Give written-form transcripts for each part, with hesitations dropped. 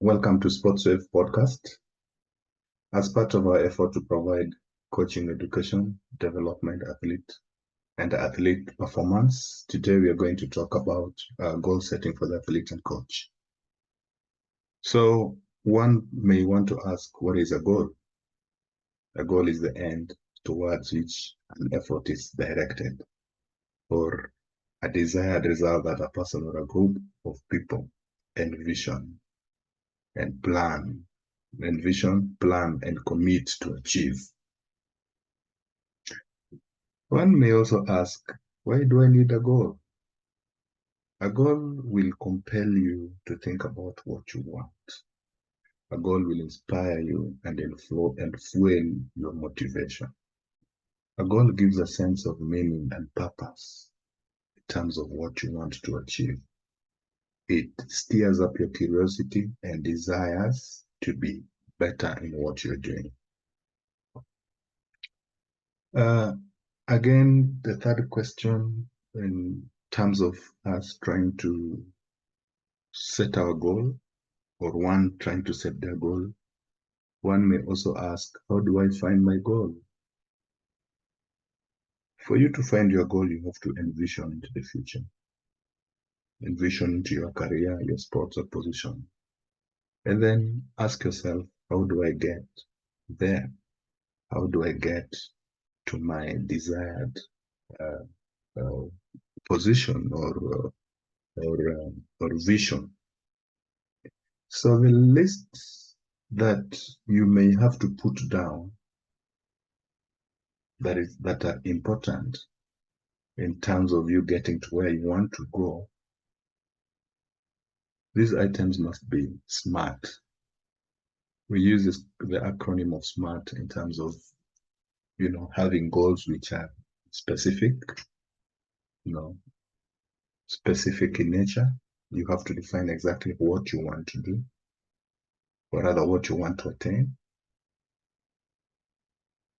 Welcome to SportsWave podcast. As part of our effort to provide coaching education, development, and athlete performance, today we are going to talk about goal setting for the athlete and coach. So one may want to ask, what is a goal? A goal is the end towards which an effort is directed, or a desired result that a person or a group of people envision and plan, and commit to achieve. One may also ask, why do I need a goal? A goal will compel you to think about what you want. A goal will inspire you and fuel your motivation. A goal gives a sense of meaning and purpose in terms of what you want to achieve. It stirs up your curiosity and desires to be better in what you're doing. Again, the third question in terms of us trying to set our goal, or one trying to set their goal, one may also ask, how do I find my goal? For you to find your goal, you have to envision into the future. Envision into your career, your sports or position. And then ask yourself, how do I get there? How do I get to my desired position or vision? So the lists that you may have to put down that are important in terms of you getting to where you want to go, these items must be SMART. We use the acronym of SMART in terms of, having goals which are specific, specific in nature. You have to define exactly what you want to do, or rather what you want to attain.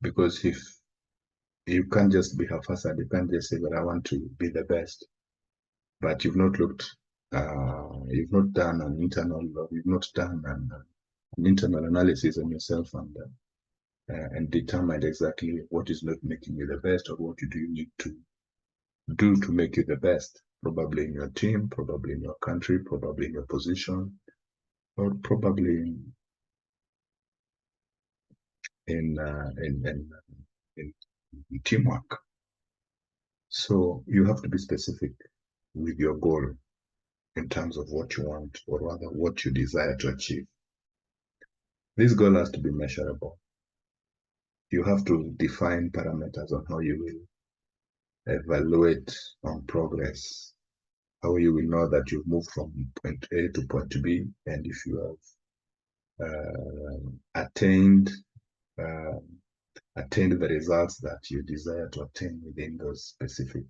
Because if you can't just be half-assed, you can't just say that I want to be the best, but you've not looked, you've not done an internal analysis on yourself and determined exactly what is not making you the best, or what do you need to do to make you the best, probably in your team, probably in your country, probably in your position, or probably in teamwork. So you have to be specific with your goal in terms of what you want, or rather what you desire to achieve. This goal has to be measurable. You have to define parameters on how you will evaluate on progress, how you will know that you've moved from point A to point B, and if you have attained the results that you desire to attain within those specific,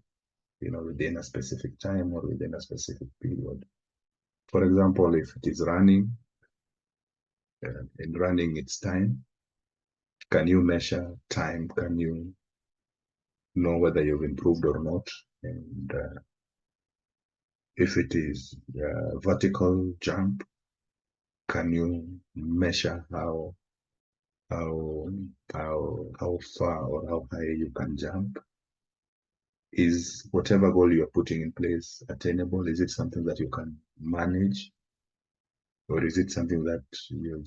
within a specific time or within a specific period. For example, if it is running, in running it's time. Can you measure time? Can you know whether you've improved or not? And if it is vertical jump, can you measure how far or how high you can jump? Is whatever goal you're putting in place attainable? Is it something that you can manage? Or is it something that you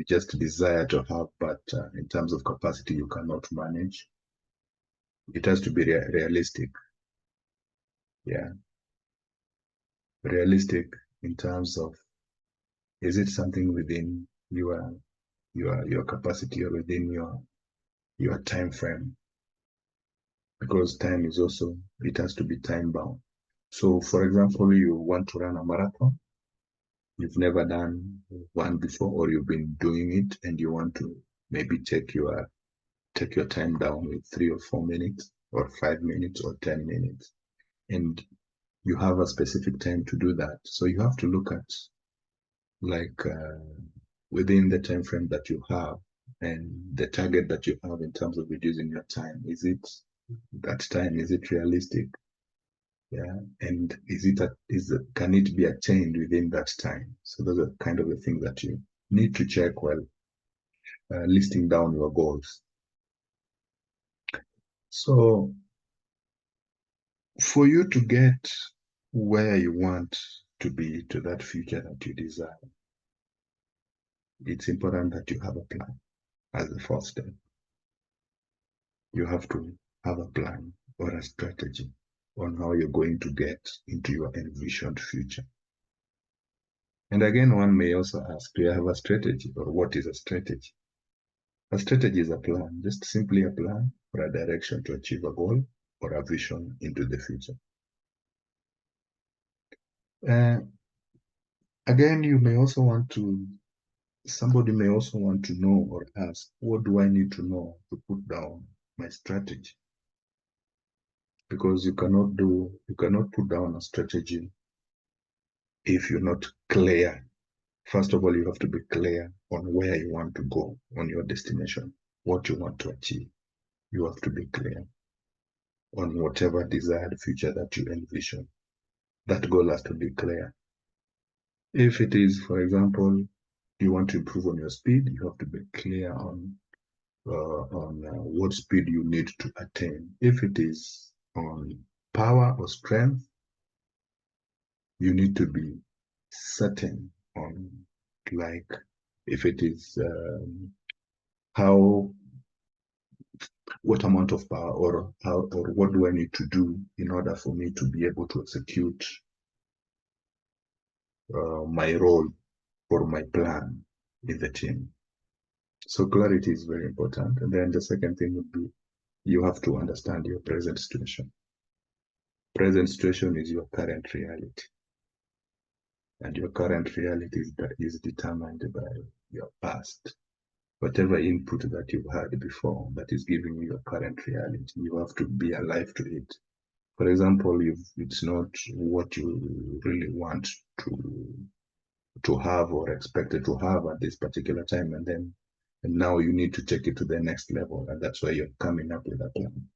just desire to have, but in terms of capacity, you cannot manage? It has to be realistic. Yeah. Realistic in terms of, is it something within your capacity or within your time frame? Because time is also, it has to be time bound. So for example, you want to run a marathon, you've never done one before, or you've been doing it and you want to maybe take your time down with 3 or 4 minutes or 5 minutes or 10 minutes, and you have a specific time to do that. So you have to look at, like, within the time frame that you have and the target that you have in terms of reducing your time, is it realistic? Yeah, and can it be attained within that time? So those are kind of the things that you need to check while listing down your goals. So for you to get where you want to be, to that future that you desire, it's important that you have a plan as the first step. You have to have a plan or a strategy on how you're going to get into your envisioned future. And again, one may also ask, do you have a strategy, or what is a strategy? A strategy is a plan, just simply a plan or a direction to achieve a goal or a vision into the future. Uh, Again, somebody may also want to know or ask, what do I need to know to put down my strategy? Because you cannot put down a strategy if you're not clear. First of all, you have to be clear on where you want to go, on your destination, what you want to achieve. You have to be clear on whatever desired future that you envision. That goal has to be clear. If it is, for example, you want to improve on your speed, you have to be clear on what speed you need to attain. If it is on power or strength, you need to be certain on, like, if it is how what amount of power, or what do I need to do in order for me to be able to execute my role or my plan in the team. So clarity is very important. And then the second thing would be, you have to understand your present situation. Present situation is your current reality. And your current reality is determined by your past. Whatever input that you've had before that is giving you your current reality, you have to be alive to it. For example, if it's not what you really want to have or expected to have at this particular time, and now you need to take it to the next level, and that's why you're coming up with a plan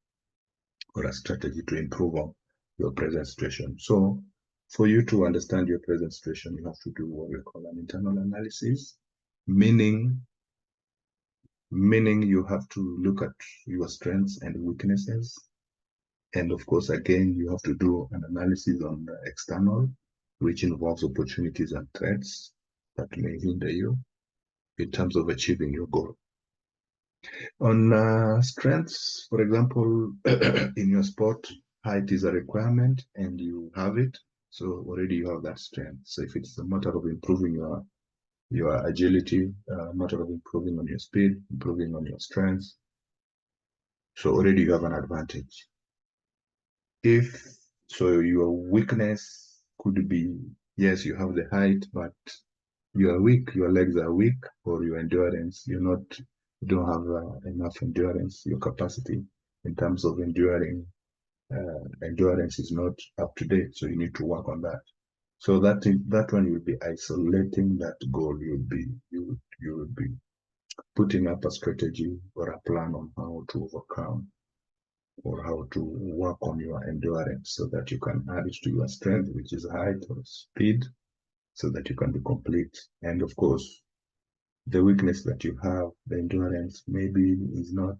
or a strategy to improve on your present situation. So for you to understand your present situation, you have to do what we call an internal analysis, meaning you have to look at your strengths and weaknesses. And of course, again, you have to do an analysis on the external, which involves opportunities and threats that may hinder you in terms of achieving your goal. On strengths, for example, in your sport, height is a requirement and you have it. So already you have that strength. So if it's a matter of improving your agility, a matter of improving on your speed, improving on your strengths, so already you have an advantage. If so, your weakness could be, yes, you have the height, but you are weak, your legs are weak, or your endurance, you don't have enough endurance, your capacity in terms of endurance is not up to date, so you need to work on that. So that one you'll be isolating that goal. You will be putting up a strategy or a plan on how to overcome or how to work on your endurance so that you can add it to your strength, which is height or speed, so that you can be complete. And of course, the weakness that you have, the endurance, maybe is not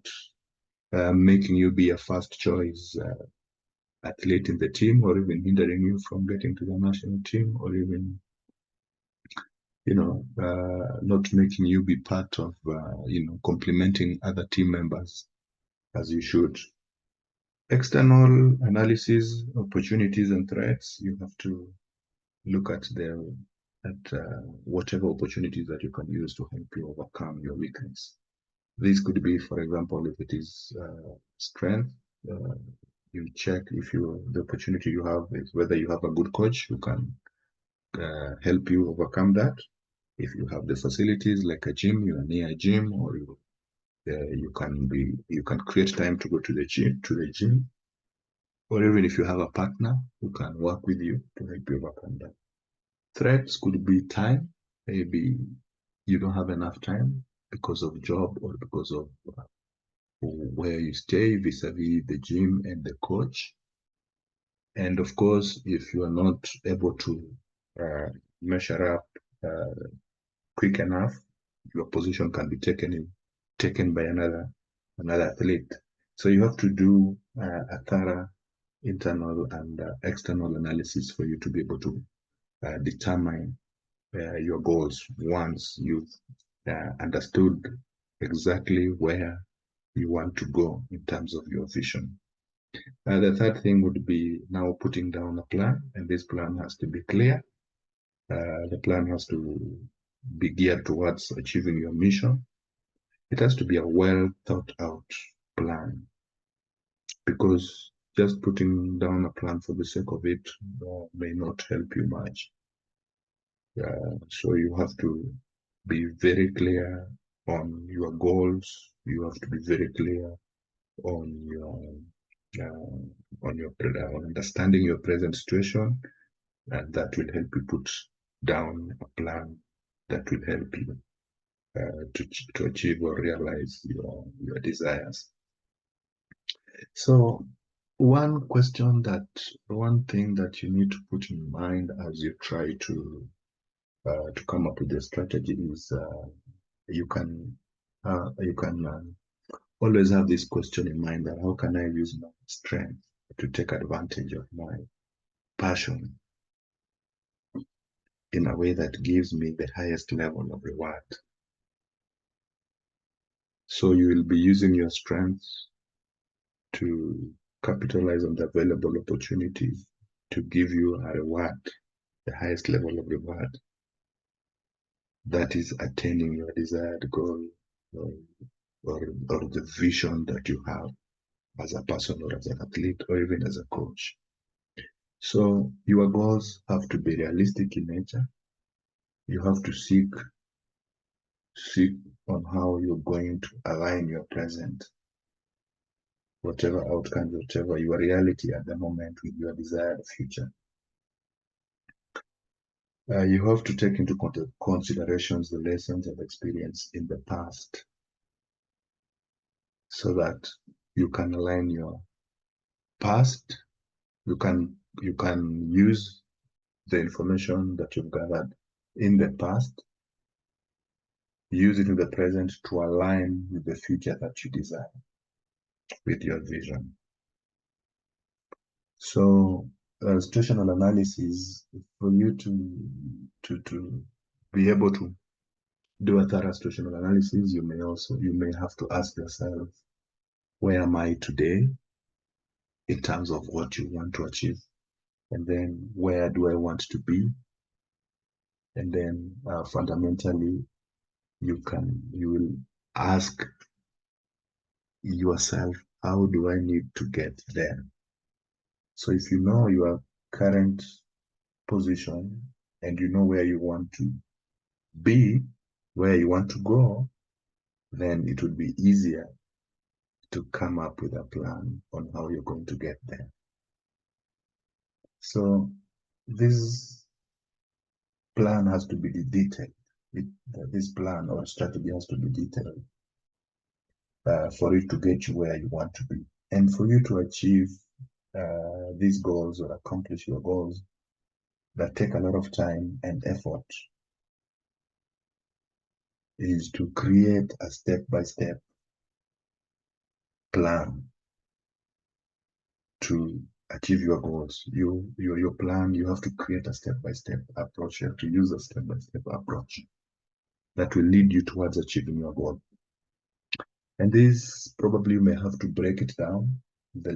making you be a first choice athlete in the team, or even hindering you from getting to the national team, or even not making you be part of complementing other team members as you should. External analysis, opportunities and threats, you have to look at whatever opportunities that you can use to help you overcome your weakness. This could be, for example, if it is strength, you check if the opportunity you have is whether you have a good coach who can help you overcome that. If you have the facilities like a gym, you are near a gym, or you can create time to go to the gym, or even if you have a partner who can work with you to help you overcome that. Threats could be time. Maybe you don't have enough time because of job or because of where you stay vis-a-vis the gym and the coach. And of course, if you are not able to measure up quick enough, your position can be taken by another athlete. So you have to do a thorough internal and external analysis for you to be able to determine your goals once you've understood exactly where you want to go in terms of your vision. The third thing would be now putting down a plan, and this plan has to be clear. The plan has to be geared towards achieving your mission. It has to be a well thought out plan, because just putting down a plan for the sake of it may not help you much. So you have to be very clear on your goals. You have to be very clear on on understanding your present situation, and that will help you put down a plan that will help you to achieve or realize your desires. So one thing that you need to put in mind as you try to come up with a strategy is you can always have this question in mind, that how can I use my strength to take advantage of my passion in a way that gives me the highest level of reward. So you will be using your strengths to capitalize on the available opportunities to give you a reward, the highest level of reward, that is attaining your desired goal, or, or the vision that you have as a person, or as an athlete, or even as a coach. So your goals have to be realistic in nature. You have to seek on how you're going to align your present, whatever outcomes, whatever your reality at the moment, with your desired future. You have to take into considerations the lessons of experience in the past, so that you can align your past. You can use the information that you've gathered in the past, use it in the present to align with the future that you desire, with your vision. So situational analysis, for you to be able to do a thorough situational analysis, you may have to ask yourself, where am I today in terms of what you want to achieve? And then where do I want to be? And then fundamentally, you will ask yourself, how do I need to get there? So if you know your current position, and you know where you want to be, where you want to go, then it would be easier to come up with a plan on how you're going to get there. So this plan has to be detailed. This plan or strategy has to be detailed for it to get you where you want to be. And for you to achieve these goals, or accomplish your goals, that take a lot of time and effort, is to create a step-by-step plan to achieve your goals. Your plan, you have to create a step-by-step approach. You have to use a step-by-step approach that will lead you towards achieving your goal. And this, probably you may have to break it down, the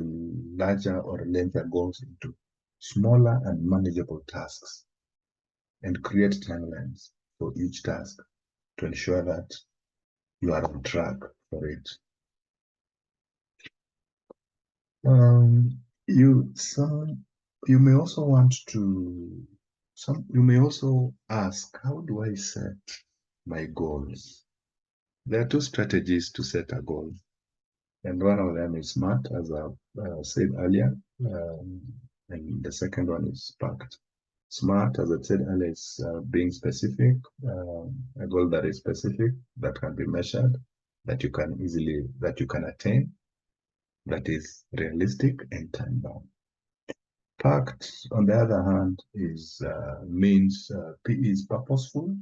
larger or lengthier goals, into smaller and manageable tasks, and create timelines for each task to ensure that you are on track for it. You may also ask, how do I set my goals? There are two strategies to set a goal, and one of them is SMART, as I said earlier, and the second one is PACT. SMART, as I said earlier, is being specific, a goal that is specific, that can be measured, that you can attain, that is realistic and time-bound. PACT, on the other hand, is means P is purposeful.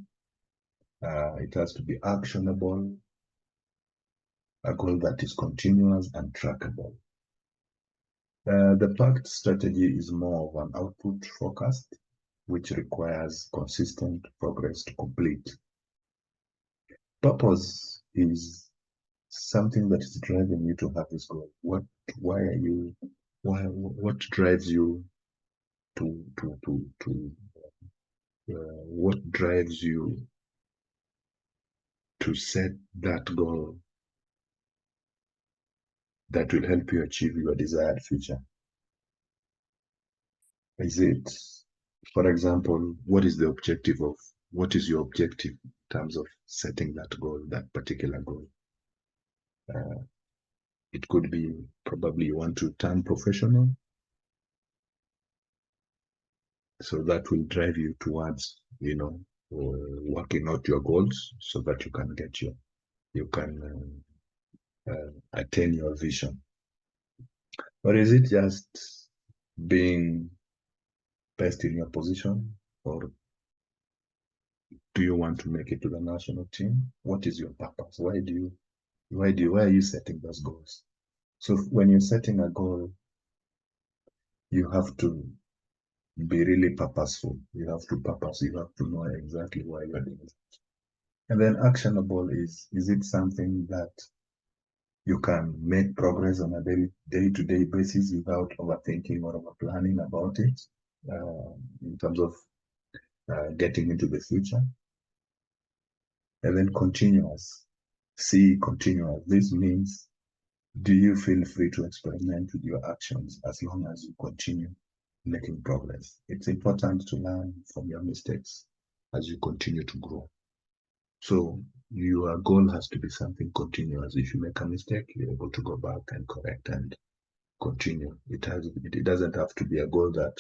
It has to be actionable, a goal that is continuous and trackable. The PACT strategy is more of an output focused, which requires consistent progress to complete. Purpose is something that is driving you to have this goal. What drives you what drives you to set that goal that will help you achieve your desired future? Is it, for example, what is your objective in terms of setting that goal, that particular goal? It could be probably you want to turn professional, so that will drive you towards, working out your goals so that you can attain your vision. Or is it just being best in your position, or do you want to make it to the national team? What is your purpose? Why are you setting those goals? So when you're setting a goal, you have to be really purposeful. You have to know exactly why you're doing it. And then actionable is it something that you can make progress on a day-to-day basis without overthinking or over-planning about it, in terms of getting into the future? And then continuous. Continuous. This means, do you feel free to experiment with your actions as long as you continue making progress? It's important to learn from your mistakes as you continue to grow. So your goal has to be something continuous. If you make a mistake, you're able to go back and correct and continue. It doesn't have to be a goal that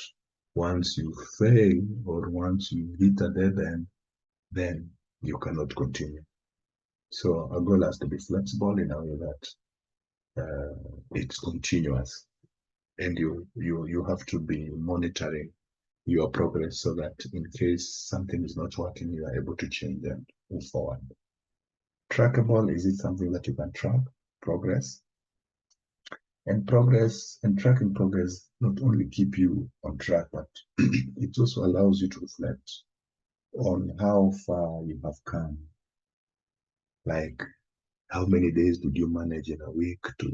once you fail or once you hit a dead end, then you cannot continue. So a goal has to be flexible in a way that it's continuous, and you have to be monitoring your progress so that in case something is not working, you are able to change and move forward. Trackable, is it something that you can track progress? And tracking progress not only keep you on track, but it also allows you to reflect on how far you have come. Like, how many days did you manage in a week to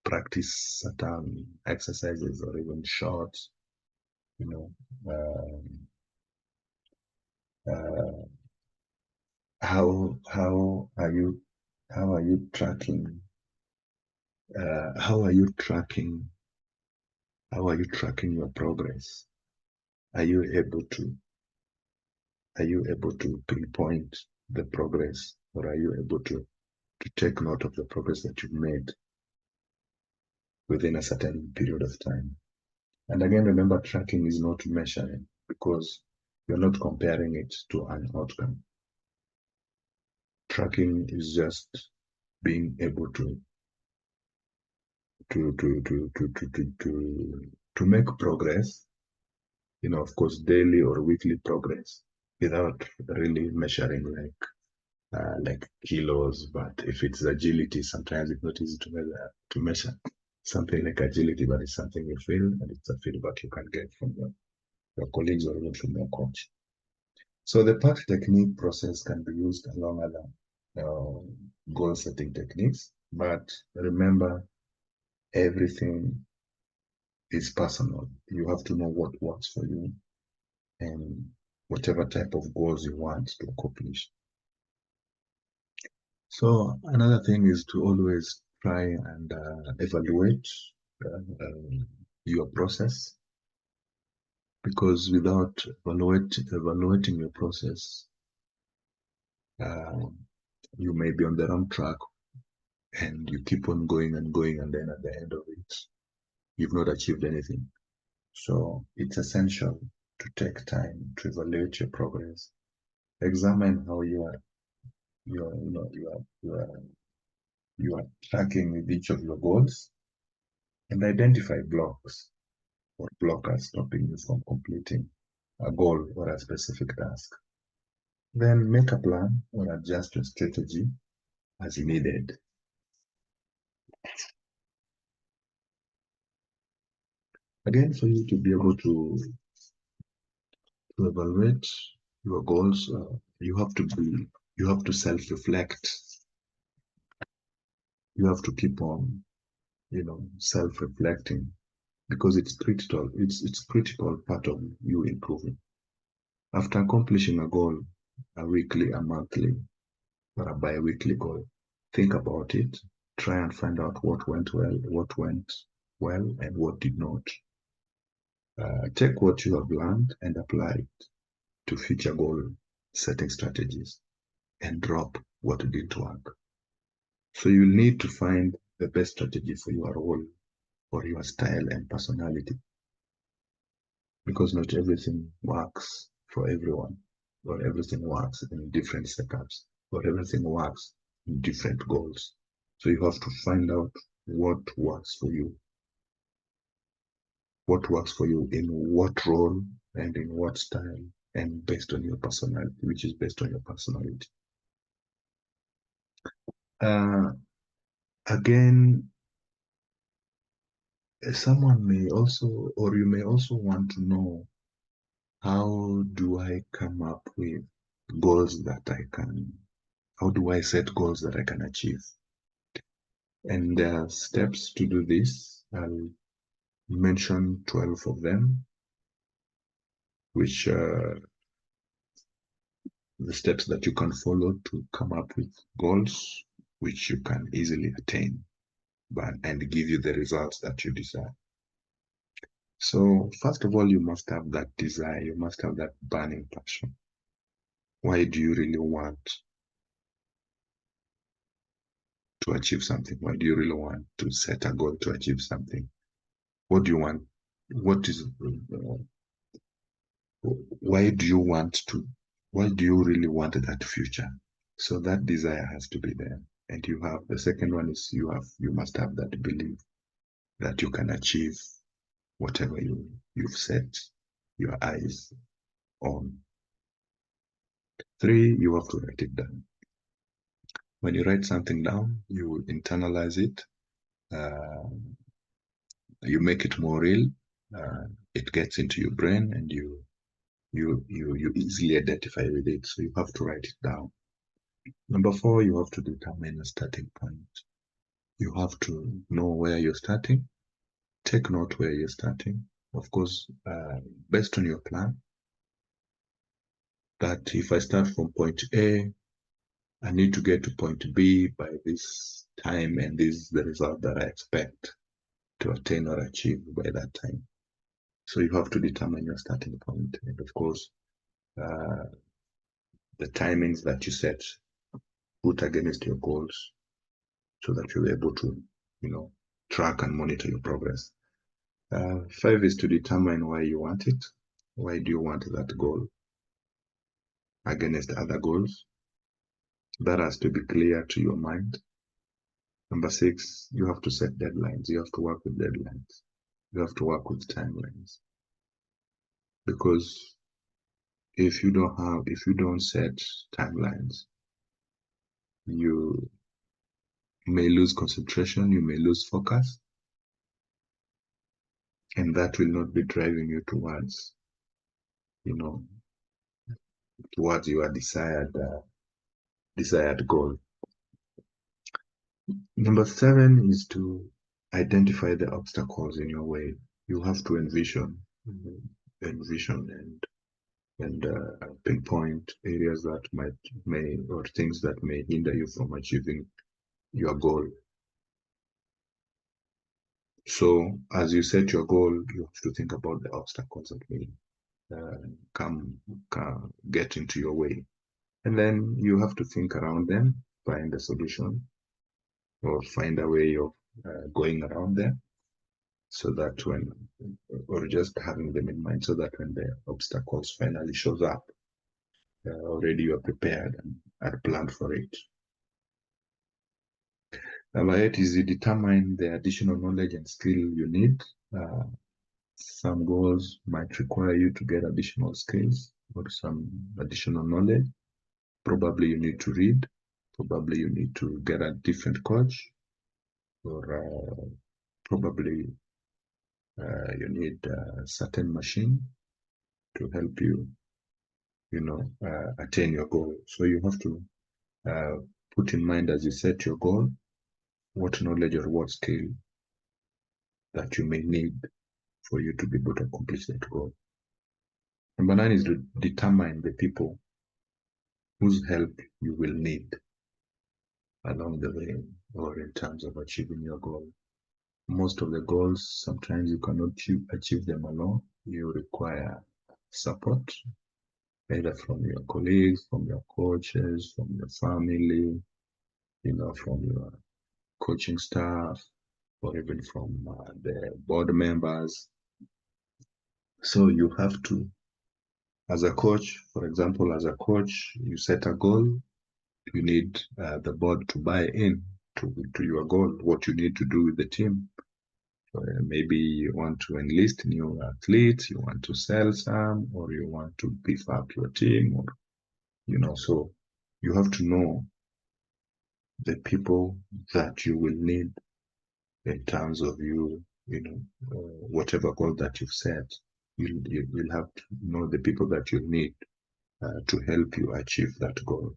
practice certain exercises or even short, how are you tracking how are you tracking your progress? Are you able to pinpoint the progress, or are you able to take note of the progress that you've made within a certain period of time? And again, remember, tracking is not measuring, because you're not comparing it to an outcome. Tracking is just being able to make progress, of course, daily or weekly progress, without really measuring like kilos. But if it's agility, sometimes it's not easy to measure something like agility, but it's something you feel, and it's a feedback you can get from your colleagues or even from your coach. So the PACT technique process can be used along other goal setting techniques, but remember, everything is personal. You have to know what works for you and whatever type of goals you want to accomplish. So another thing is to always try and evaluate your process, because without evaluating your process, you may be on the wrong track and you keep on going and going, and then at the end of it, you've not achieved anything. So it's essential to take time to evaluate your progress, examine how you are tracking with each of your goals, and identify blocks or blockers stopping you from completing a goal or a specific task. Then make a plan or adjust your strategy as needed. Again, for you to be able to evaluate your goals, you have to self-reflect. You have to keep on, self-reflecting, because it's critical. It's critical part of you improving. After accomplishing a goal, a weekly, a monthly, or a bi-weekly goal, think about it. Try and find out what went well, and what did not. Take what you have learned and apply it to future goal setting strategies, and drop what didn't work. So you'll need to find the best strategy for your role, for your style and personality, because not everything works for everyone, or everything works in different setups, or everything works in different goals. So you have to find out what works for you. What works for you in what role and in what style, and based on your personality, which is based on your personality. Again, someone may also, or you may also want to know, how do I come up with goals that how do I set goals that I can achieve? And there are steps to do this. I'll mention 12 of them, which the steps that you can follow to come up with goals which you can easily attain, and give you the results that you desire. So first of all, you must have that desire. You must have that burning passion. Why do you really want to achieve something? Why do you really want to set a goal to achieve something? What do you want? What is, why do you really want that future? So that desire has to be there. And the second one is you must have that belief that you can achieve whatever you've set your eyes on. 3, you have to write it down. When you write something down, you internalize it, you make it more real, it gets into your brain, and you easily identify with it. So you have to write it down. Number 4, you have to determine a starting point. You have to know where you're starting. Take note where you're starting. Of course, based on your plan, that if I start from point A, I need to get to point B by this time, and this is the result that I expect to attain or achieve by that time. So you have to determine your starting point, and of course, the timings that you set, put against your goals, so that you'll be able to, track and monitor your progress. 5 is to determine why you want it. Why do you want that goal against other goals? That has to be clear to your mind. Number 6, you have to set deadlines. You have to work with deadlines. You have to work with timelines. Because if you don't set timelines, you may lose concentration, you may lose focus, and that will not be driving you towards your desired goal. Number 7 is to identify the obstacles in your way. You have to envision and pinpoint areas that or things that may hinder you from achieving your goal. So as you set your goal, you have to think about the obstacles that may come get into your way, and then you have to think around them, find a solution, or find a way of going around them, so that or just having them in mind, so that when the obstacles finally shows up, already you are prepared and had planned for it. Number 8 is you determine the additional knowledge and skill you need. Some goals might require you to get additional skills or some additional knowledge. Probably you need to read. Probably you need to get a different coach, or probably you need a certain machine to help you, attain your goal. So you have to put in mind as you set your goal, what knowledge or what skill that you may need for you to be able to accomplish that goal. Number 9 is to determine the people whose help you will need along the way or in terms of achieving your goal. Most of the goals, sometimes you cannot achieve them alone. You require support, either from your colleagues, from your coaches, from your family, from your coaching staff, or even from the board members. So you have to, as a coach, for example, as a coach, you set a goal, you need the board to buy in to your goal, what you need to do with the team. Maybe you want to enlist new athletes, you want to sell some, or you want to beef up your team, or, so you have to know the people that you will need in terms of whatever goal that you've set. You'll have to know the people that you need to help you achieve that goal.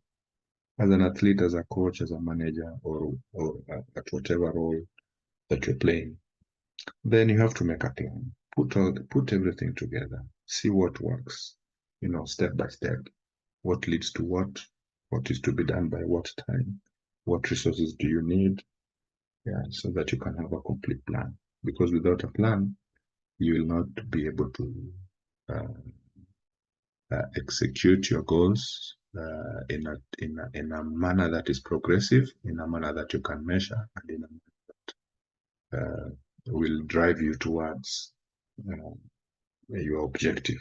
As an athlete, as a coach, as a manager, or at whatever role that you're playing, then you have to make a plan. Put everything together. See what works, step by step. What leads to what is to be done by what time, what resources do you need, so that you can have a complete plan. Because without a plan, you will not be able to execute your goals in a manner that is progressive, in a manner that you can measure, and in a manner that will drive you towards your objective.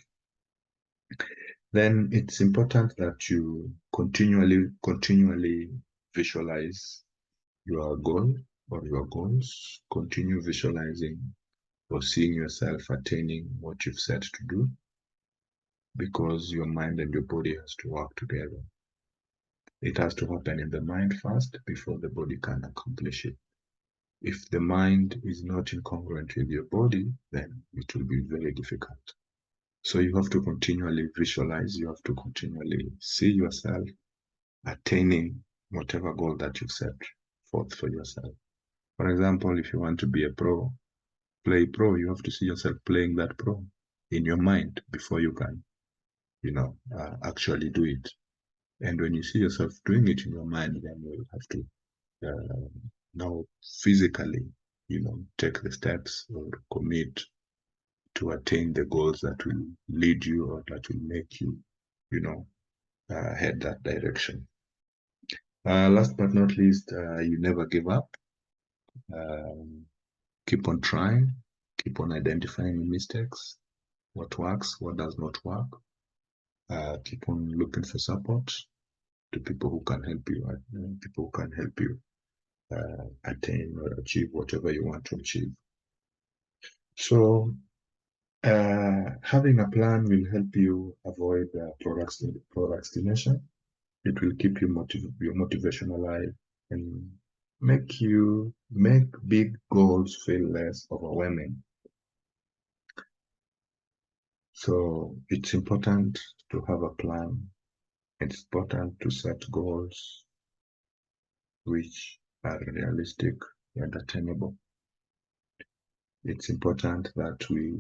Then it's important that you continually visualize your goal or your goals. Continue visualizing or seeing yourself attaining what you've set to do, because your mind and your body has to work together. It has to happen in the mind first before the body can accomplish it. If the mind is not incongruent with your body, then it will be very difficult. So you have to continually visualize, you have to continually see yourself attaining whatever goal that you've set forth for yourself. For example, if you want to be a pro, play pro, you have to see yourself playing that pro in your mind before you can, actually do it. And when you see yourself doing it in your mind, then you have to now physically, take the steps or commit to attain the goals that will lead you or that will make you, head that direction. Last but not least, you never give up. Keep on trying, keep on identifying mistakes, what works, what does not work. Keep on looking for support to people who can help you, attain or achieve whatever you want to achieve. So having a plan will help you avoid procrastination. It will keep your motivation alive and make big goals feel less overwhelming. So it's important to have a plan. It's important to set goals which are realistic and attainable. It's important that we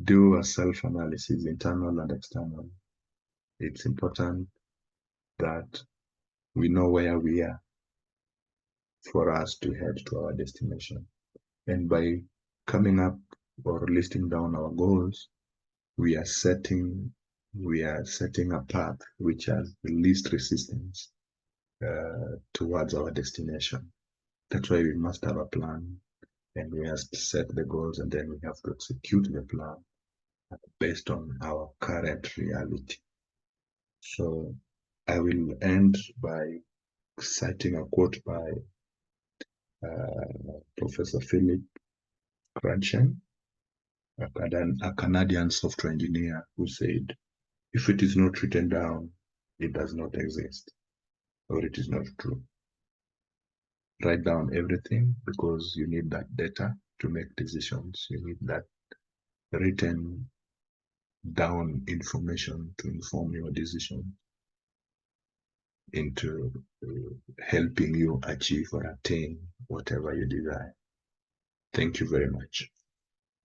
do a self-analysis, internal and external. It's important that we know where we are for us to head to our destination. And by coming up or listing down our goals, we are setting a path which has the least resistance towards our destination. That's why we must have a plan, and we have to set the goals, and then we have to execute the plan based on our current reality. So I will end by citing a quote by Professor Philip Cruikshank, a Canadian software engineer, who said, if it is not written down, it does not exist, or it is not true. Write down everything, because you need that data to make decisions. You need that written down information to inform your decision into helping you achieve or attain whatever you desire. Thank you very much.